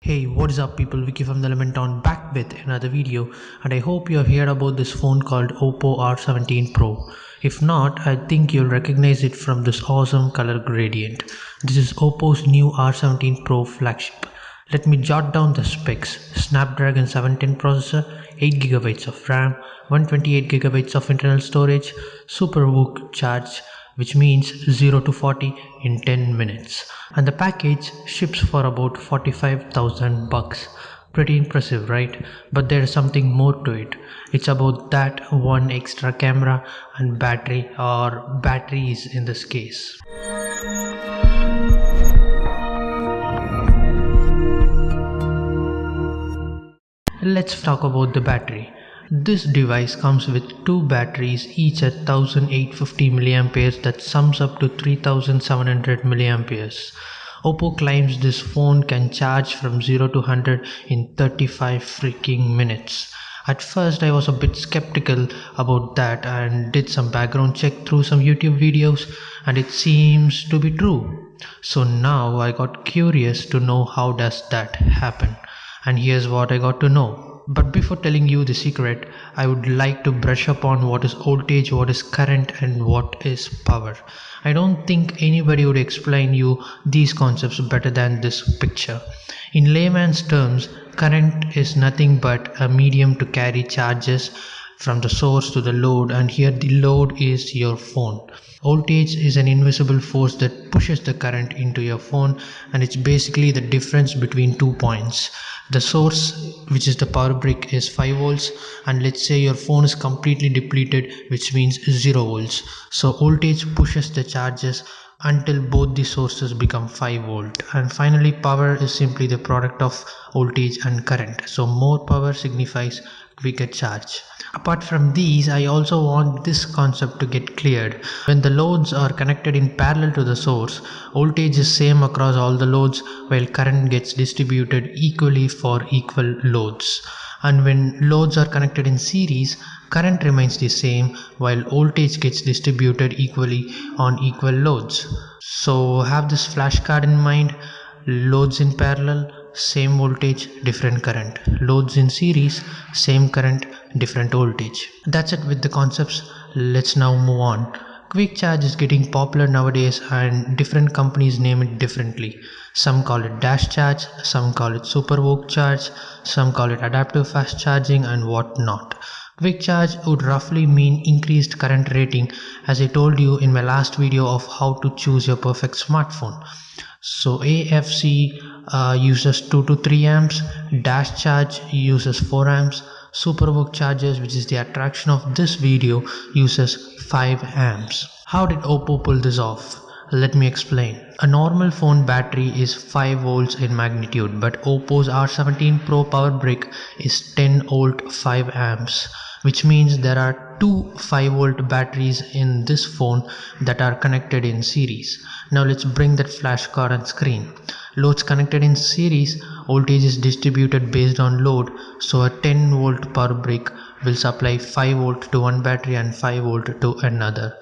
Hey, what is up people, Vicky from the Elementon back with another video, and I hope you have heard about this phone called Oppo R17 Pro. If not, I think you'll recognize it from this awesome color gradient. This is Oppo's new R17 Pro flagship. Let me jot down the specs. Snapdragon 710 processor, 8GB of RAM, 128GB of internal storage, Super vooc charge, which means 0 to 40 in 10 minutes, and the package ships for about 45,000 bucks. Pretty impressive, right? But there is something more to it. It's about that one extra camera and battery, or batteries in this case. Let's talk about the battery. This device comes with two batteries, each at 1850 mAh, that sums up to 3700 mAh. Oppo claims this phone can charge from 0 to 100 in 35 freaking minutes. At first I was a bit skeptical about that and did some background check through some YouTube videos, and it seems to be true. So now I got curious to know how does that happen, and here's what I got to know. But before telling you the secret, I would like to brush up on what is voltage, what is current, and what is power. I don't think anybody would explain you these concepts better than this picture. In layman's terms, current is nothing but a medium to carry charges from the source to the load, and here the load is your phone. Voltage is an invisible force that pushes the current into your phone, and it's basically the difference between 2 points. The source, which is the power brick, is 5 volts, and let's say your phone is completely depleted, which means 0 volts. So voltage pushes the charges until both the sources become 5 volt. And finally, power is simply the product of voltage and current. So more power signifies quicker charge. Apart from these, I also want this concept to get cleared. When the loads are connected in parallel to the source, voltage is same across all the loads, while current gets distributed equally for equal loads. And when loads are connected in series, current remains the same while voltage gets distributed equally on equal loads. So have this flashcard in mind: loads in parallel, same voltage, different current. Loads in series, same current, different voltage. That's it with the concepts. Let's now move on. Quick charge is getting popular nowadays, and different companies name it differently. Some call it dash charge, some call it super vooc charge, some call it adaptive fast charging, and whatnot. Quick charge would roughly mean increased current rating, as I told you in my last video of how to choose your perfect smartphone. So AFC uses 2 to 3 amps, dash charge uses 4 amps, super vooc charges, which is the attraction of this video, uses 5 amps. How did Oppo pull this off? Let me explain. A normal phone battery is 5 volts in magnitude, but Oppo's R17 Pro power brick is 10 volt 5 amps, which means there are two 5 volt batteries in this phone that are connected in series. Now let's bring that flashcard on screen. Loads connected in series, voltage is distributed based on load, so a 10 volt power brick will supply 5 volt to one battery and 5 volt to another.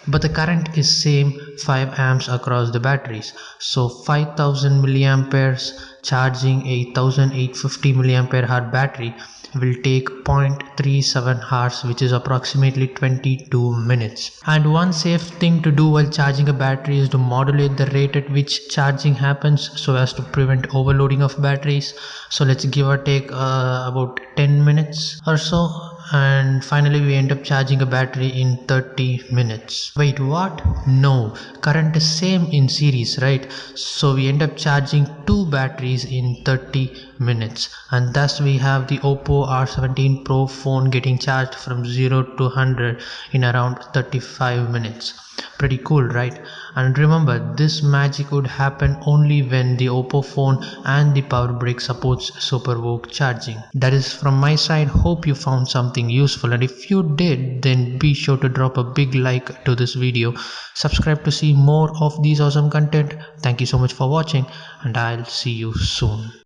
But the current is same 5 amps across the batteries, so 5000 milliamperes charging a 1850 milliampere hour battery will take 0.37 hours, which is approximately 22 minutes. And one safe thing to do while charging a battery is to modulate the rate at which charging happens so as to prevent overloading of batteries. So let's give or take about 10 minutes or so, and finally we end up charging a battery in 30 minutes. Wait, what? No, current is same in series, right? So we end up charging two batteries in 30 minutes, and thus we have the Oppo R17 Pro phone getting charged from 0 to 100 in around 35 minutes. Pretty cool, right? And remember, this magic would happen only when the Oppo phone and the power brick supports super vooc charging. That is from my side. Hope you found something useful, and if you did, then be sure to drop a big like to this video. Subscribe to see more of these awesome content. Thank you so much for watching, and I'll see you soon.